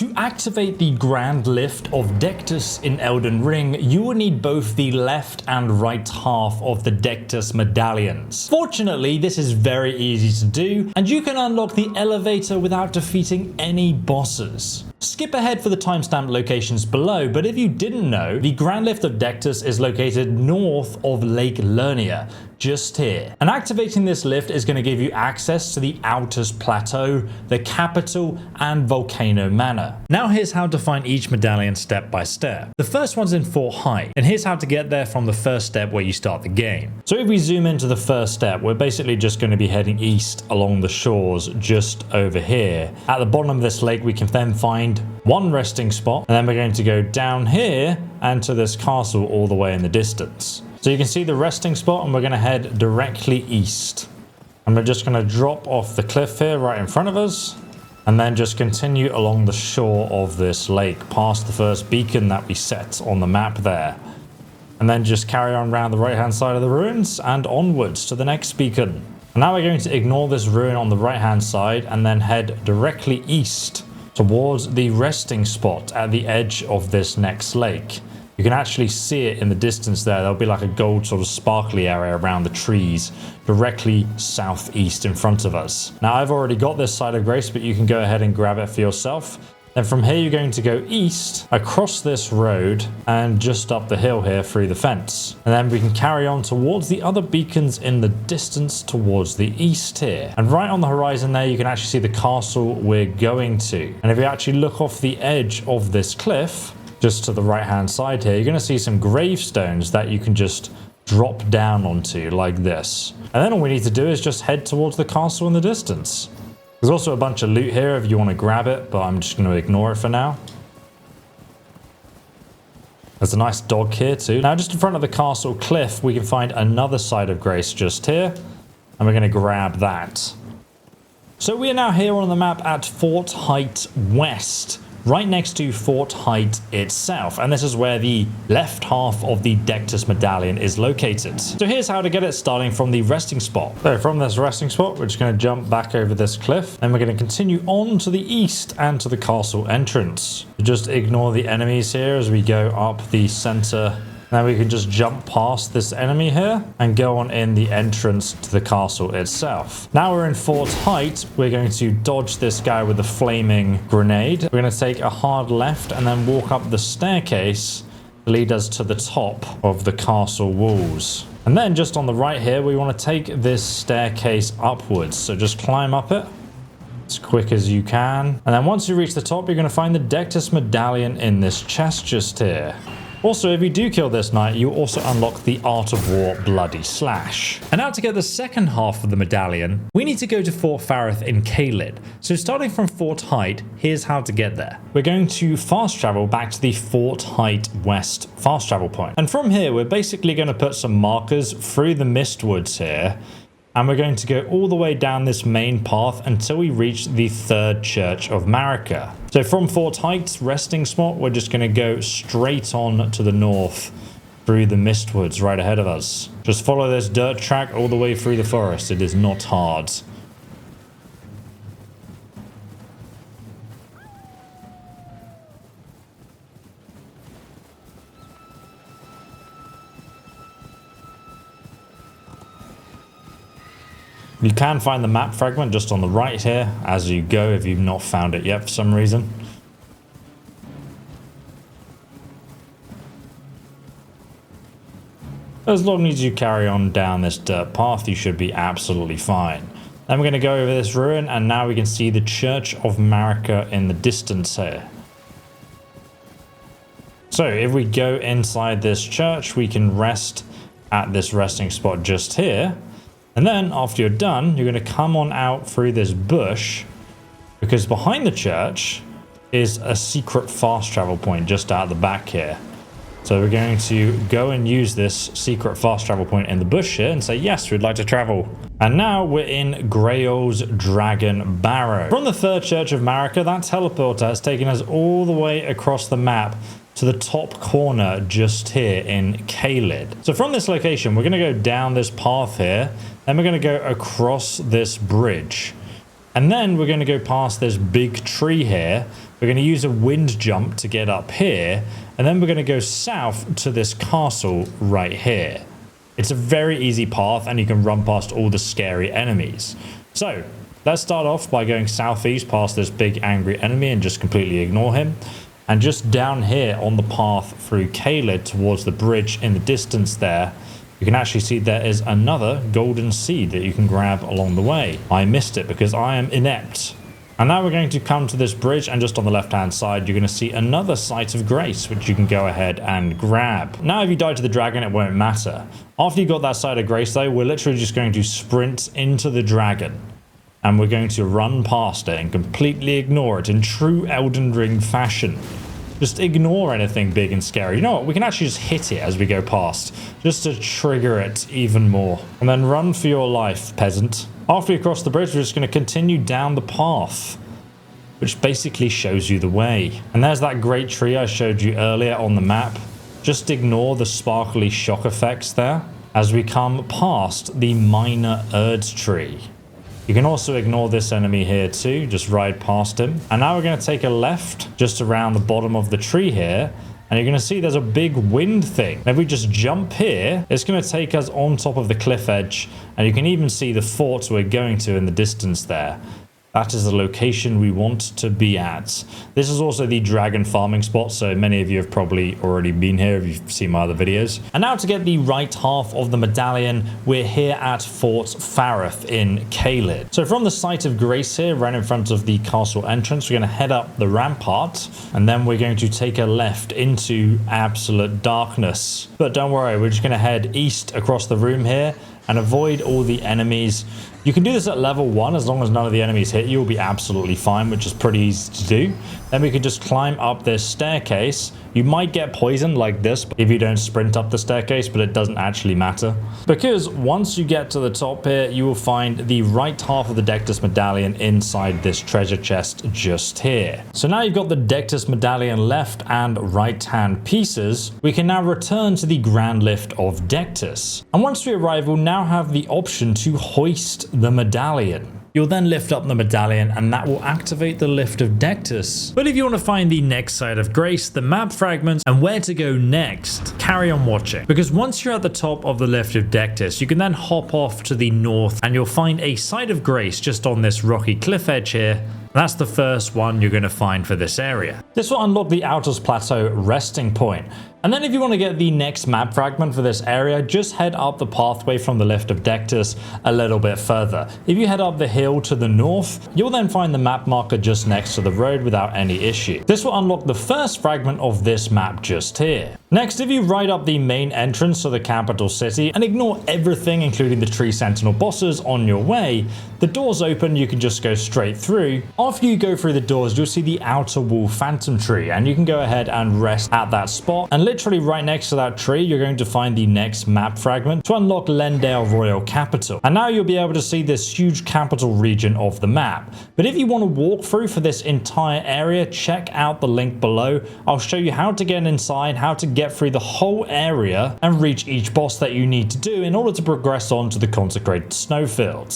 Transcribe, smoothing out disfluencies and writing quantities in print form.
To activate the Grand Lift of Dectus in Elden Ring, you will need both the left and right half of the Dectus Medallions. Fortunately, this is very easy to do, and you can unlock the elevator without defeating any bosses. Skip ahead for the timestamp locations below, but if you didn't know, the Grand Lift of Dectus is located north of Lake Lernia, just here. And activating this lift is going to give you access to the Altus Plateau, the capital, and Volcano Manor. Now here's how to find each medallion step by step. The first one's in Fort Haight, and here's how to get there from the first step where you start the game. So if we zoom into the first step, we're basically just going to be heading east along the shores just over here. At the bottom of this lake, we can then find one resting spot, and then we're going to go down here and to this castle all the way in the distance. So you can see the resting spot, and we're going to head directly east. And we're just going to drop off the cliff here right in front of us, and then just continue along the shore of this lake past the first beacon that we set on the map there. And then just carry on around the right hand side of the ruins and onwards to the next beacon. And now we're going to ignore this ruin on the right hand side and then head directly east towards the resting spot at the edge of this next lake. You can actually see it in the distance there. There'll be like a gold sort of sparkly area around the trees directly southeast in front of us. Now I've already got this side of grace, but you can go ahead and grab it for yourself. Then from here you're going to go east across this road and just up the hill here through the fence. And then we can carry on towards the other beacons in the distance towards the east here. And right on the horizon there you can actually see the castle we're going to. And if you actually look off the edge of this cliff, just to the right hand side here, you're going to see some gravestones that you can just drop down onto like this. And then all we need to do is just head towards the castle in the distance. There's also a bunch of loot here if you want to grab it, but I'm just going to ignore it for now. There's a nice dog here too. Now just in front of the castle cliff, we can find another side of grace just here, and we're going to grab that. So we are now here on the map at Fort Haight West, right next to Fort Haight itself, and this is where the left half of the Dectus Medallion is located. So here's how to get it, starting from the resting spot. So from this resting spot, we're just going to jump back over this cliff, and we're going to continue on to the east and to the castle entrance. Just ignore the enemies here as we go up the center. Now we can just jump past this enemy here and go on in the entrance to the castle itself. Now we're in Fort Haight. We're going to dodge this guy with the flaming grenade. We're going to take a hard left and then walk up the staircase to lead us to the top of the castle walls. And then just on the right here, we want to take this staircase upwards. So just climb up it as quick as you can. And then once you reach the top, you're going to find the Dectus Medallion in this chest just here. Also, if you do kill this knight, you also unlock the Art of War Bloody Slash. And now to get the second half of the medallion, we need to go to Fort Faroth in Haight. So starting from Fort Haight, here's how to get there. We're going to fast travel back to the Fort Haight West fast travel point. And from here, we're basically going to put some markers through the Mistwoods here. And we're going to go all the way down this main path until we reach the third Church of Marika. So from Fort Haight's resting spot, we're just going to go straight on to the north through the Mistwoods right ahead of us. Just follow this dirt track all the way through the forest. It is not hard. You can find the map fragment just on the right here as you go if you've not found it yet for some reason. As long as you carry on down this dirt path, you should be absolutely fine. Then we're going to go over this ruin, and now we can see the Church of Marika in the distance here. So if we go inside this church, we can rest at this resting spot just here. And then after you're done, you're going to come on out through this bush, because behind the church is a secret fast travel point just out the back here. So we're going to go and use this secret fast travel point in the bush here and say, yes, we'd like to travel. And now we're in Grail's Dragon Barrow. From the third Church of Marika, that teleporter has taken us all the way across the map to the top corner just here in Haight. So from this location, we're going to go down this path here, then we're going to go across this bridge. And then we're going to go past this big tree here, We're going to use a wind jump to get up here, and then we're going to go south to this castle right here. It's a very easy path, and you can run past all the scary enemies. So let's start off by going southeast past this big angry enemy and just completely ignore him. And just down here on the path through Caelid towards the bridge in the distance there, you can actually see there is another golden seed that you can grab along the way. I missed it because I am inept. And now we're going to come to this bridge, and just on the left hand side you're going to see another Site of Grace, which you can go ahead and grab. Now if you die to the dragon, it won't matter. After you got that Site of Grace though, we're literally just going to sprint into the dragon. And we're going to run past it and completely ignore it in true Elden Ring fashion. Just ignore anything big and scary. You know what? We can actually just hit it as we go past, just to trigger it even more. And then run for your life, peasant. After you cross the bridge, we're just going to continue down the path, which basically shows you the way. And there's that great tree I showed you earlier on the map. Just ignore the sparkly shock effects there as we come past the minor Erd tree. You can also ignore this enemy here too, just ride past him. And now we're going to take a left just around the bottom of the tree here, and you're going to see there's a big wind thing. And if we just jump here, it's going to take us on top of the cliff edge, and you can even see the fort we're going to in the distance there. That is the location we want to be at. This is also the dragon farming spot, so many of you have probably already been here if you've seen my other videos. And now to get the right half of the medallion, we're here at Fort Faroth in Caelid. So from the Site of Grace here, right in front of the castle entrance, we're going to head up the rampart, and then we're going to take a left into absolute darkness. But don't worry, we're just going to head east across the room here and avoid all the enemies. You can do this at level 1 as long as none of the enemies hit you. You'll be absolutely fine, which is pretty easy to do. Then we can just climb up this staircase. You might get poisoned like this if you don't sprint up the staircase, but it doesn't actually matter. Because once you get to the top here, you will find the right half of the Dectus Medallion inside this treasure chest just here. So now you've got the Dectus Medallion left and right hand pieces, we can now return to the Grand Lift of Dectus. And once we arrive, we'll now have the option to hoist the medallion. You'll then lift up the medallion and that will activate the Lift of Dectus. But if you want to find the next Site of Grace, the map fragments, and where to go next, carry on watching. Because once you're at the top of the Lift of Dectus, you can then hop off to the north and you'll find a Site of Grace just on this rocky cliff edge here. That's the first one you're going to find for this area. This will unlock the Altus Plateau resting point. And then if you want to get the next map fragment for this area, just head up the pathway from the Lift of Dectus a little bit further. If you head up the hill to the north, you'll then find the map marker just next to the road without any issue. This will unlock the first fragment of this map just here. Next, if you ride up the main entrance to the capital city and ignore everything including the tree sentinel bosses on your way, the doors open, you can just go straight through. After you go through the doors, you'll see the outer wall phantom tree, and you can go ahead and rest at that spot. And literally right next to that tree, you're going to find the next map fragment to unlock Leyndell Royal Capital. And now you'll be able to see this huge capital region of the map. But if you want to walk through for this entire area, check out the link below. I'll show you how to get inside, how to get through the whole area and reach each boss that you need to do in order to progress on to the consecrated snowfields.